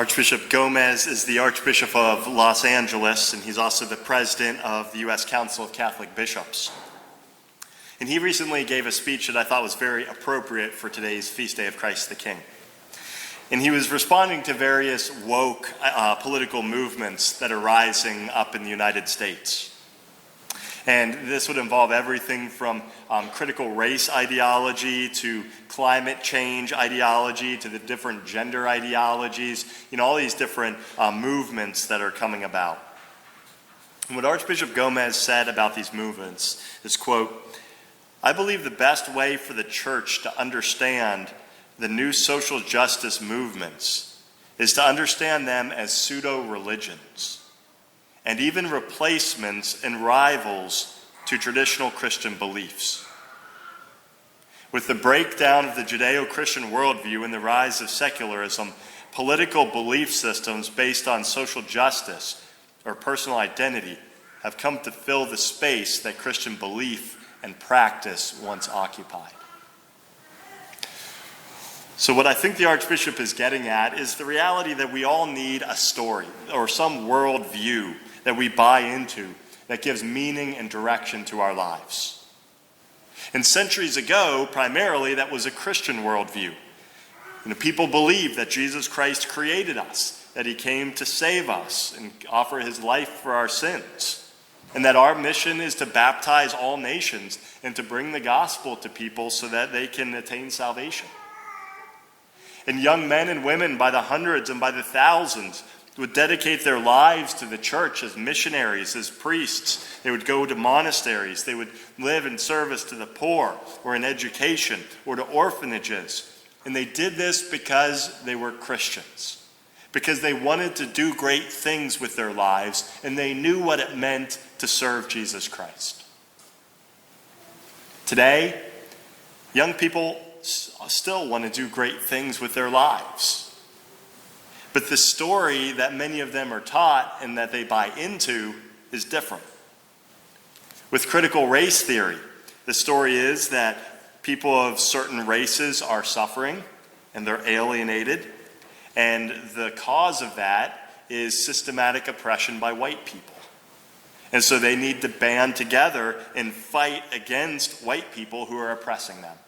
Archbishop Gomez is the Archbishop of Los Angeles, and he's also the president of the U.S. Council of Catholic Bishops. And he recently gave a speech that I thought was very appropriate for today's feast day of Christ the King. And he was responding to various woke political movements that are rising up in the United States. And this would involve everything from critical race ideology to climate change ideology to the different gender ideologies, all these different movements that are coming about. And what Archbishop Gomez said about these movements is, quote, "I believe the best way for the church to understand the new social justice movements is to understand them as pseudo-religions and even replacements and rivals to traditional Christian beliefs. With the breakdown of the Judeo-Christian worldview and the rise of secularism, political belief systems based on social justice or personal identity have come to fill the space that Christian belief and practice once occupied." So what I think the Archbishop is getting at is the reality that we all need a story or some worldview that we buy into that gives meaning and direction to our lives. And centuries ago, primarily, that was a Christian worldview. People believed that Jesus Christ created us, that he came to save us and offer his life for our sins, and that our mission is to baptize all nations and to bring the gospel to people so that they can attain salvation. And young men and women by the hundreds and by the thousands would dedicate their lives to the church as missionaries, as priests. They would go to monasteries. They would live in service to the poor or in education or to orphanages. And they did this because they were Christians, because they wanted to do great things with their lives, and they knew what it meant to serve Jesus Christ. Today, young people still want to do great things with their lives. But the story that many of them are taught and that they buy into is different. With critical race theory, the story is that people of certain races are suffering and they're alienated, and the cause of that is systematic oppression by white people. And so they need to band together and fight against white people who are oppressing them.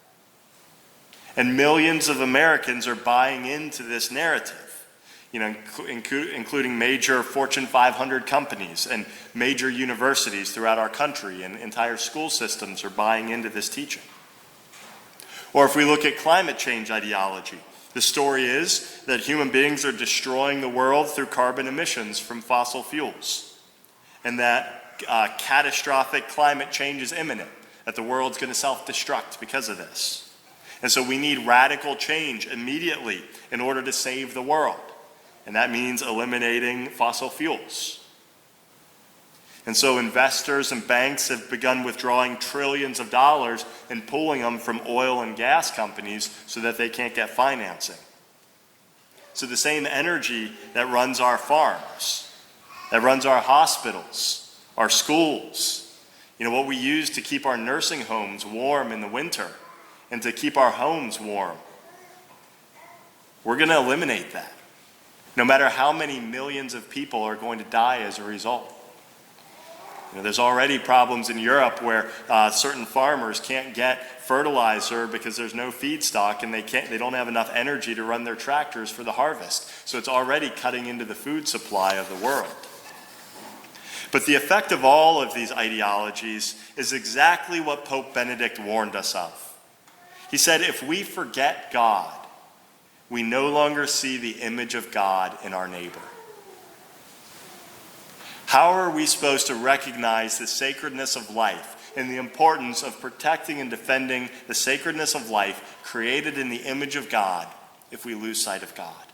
And millions of Americans are buying into this narrative, including major Fortune 500 companies and major universities throughout our country, and entire school systems are buying into this teaching. Or if we look at climate change ideology, the story is that human beings are destroying the world through carbon emissions from fossil fuels, and that catastrophic climate change is imminent, that the world's going to self-destruct because of this. And so we need radical change immediately in order to save the world. And that means eliminating fossil fuels. And so investors and banks have begun withdrawing trillions of dollars and pulling them from oil and gas companies so that they can't get financing. So the same energy that runs our farms, that runs our hospitals, our schools, what we use to keep our nursing homes warm in the winter and to keep our homes warm, we're going to eliminate that, no matter how many millions of people are going to die as a result. There's already problems in Europe where certain farmers can't get fertilizer because there's no feedstock, and they don't have enough energy to run their tractors for the harvest. So it's already cutting into the food supply of the world. But the effect of all of these ideologies is exactly what Pope Benedict warned us of. He said, if we forget God, we no longer see the image of God in our neighbor. How are we supposed to recognize the sacredness of life and the importance of protecting and defending the sacredness of life created in the image of God if we lose sight of God?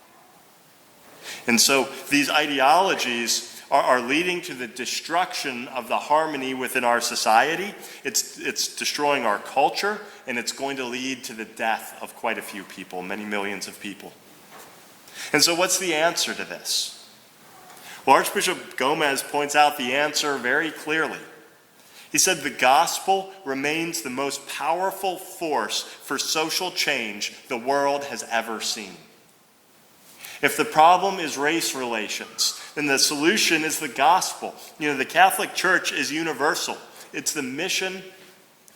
And so these ideologies are leading to the destruction of the harmony within our society. It's destroying our culture, and it's going to lead to the death of quite a few people, many millions of people. And so what's the answer to this? Well, Archbishop Gomez points out the answer very clearly. He said the gospel remains the most powerful force for social change the world has ever seen. If the problem is race relations, then the solution is the gospel. The Catholic Church is universal. It's the mission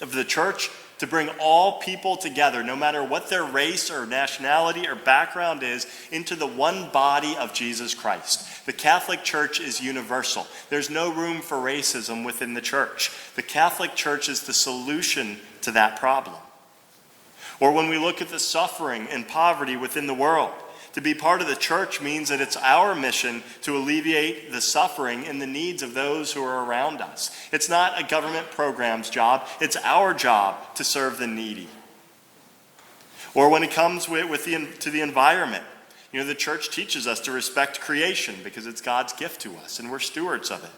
of the church to bring all people together, no matter what their race or nationality or background is, into the one body of Jesus Christ. The Catholic Church is universal. There's no room for racism within the church. The Catholic Church is the solution to that problem. Or when we look at the suffering and poverty within the world, to be part of the church means that it's our mission to alleviate the suffering and the needs of those who are around us. It's not a government program's job. It's our job to serve the needy. Or when it comes to the environment, the church teaches us to respect creation because it's God's gift to us and we're stewards of it.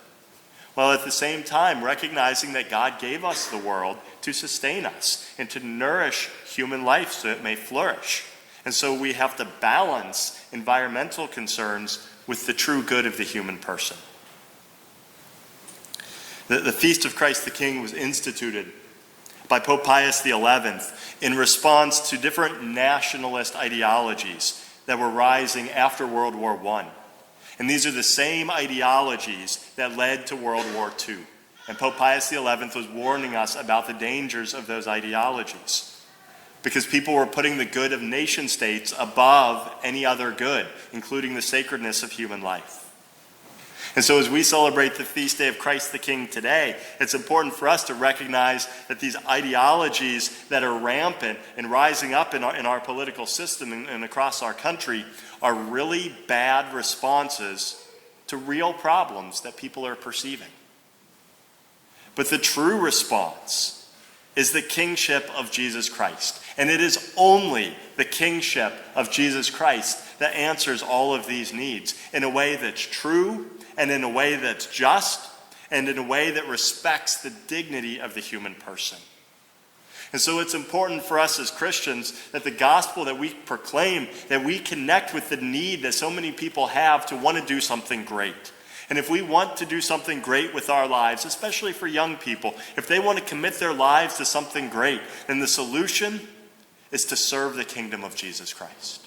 While at the same time recognizing that God gave us the world to sustain us and to nourish human life so it may flourish. And so we have to balance environmental concerns with the true good of the human person. The Feast of Christ the King was instituted by Pope Pius XI in response to different nationalist ideologies that were rising after World War I. And these are the same ideologies that led to World War II. And Pope Pius XI was warning us about the dangers of those ideologies, because people were putting the good of nation states above any other good, including the sacredness of human life. And so as we celebrate the feast day of Christ the King today, it's important for us to recognize that these ideologies that are rampant and rising up in our political system and across our country are really bad responses to real problems that people are perceiving. But the true response is the kingship of Jesus Christ. And it is only the kingship of Jesus Christ that answers all of these needs in a way that's true and in a way that's just and in a way that respects the dignity of the human person. And so it's important for us as Christians that the gospel that we proclaim, that we connect with the need that so many people have to want to do something great. And if we want to do something great with our lives, especially for young people, if they want to commit their lives to something great, then the solution is to serve the kingdom of Jesus Christ.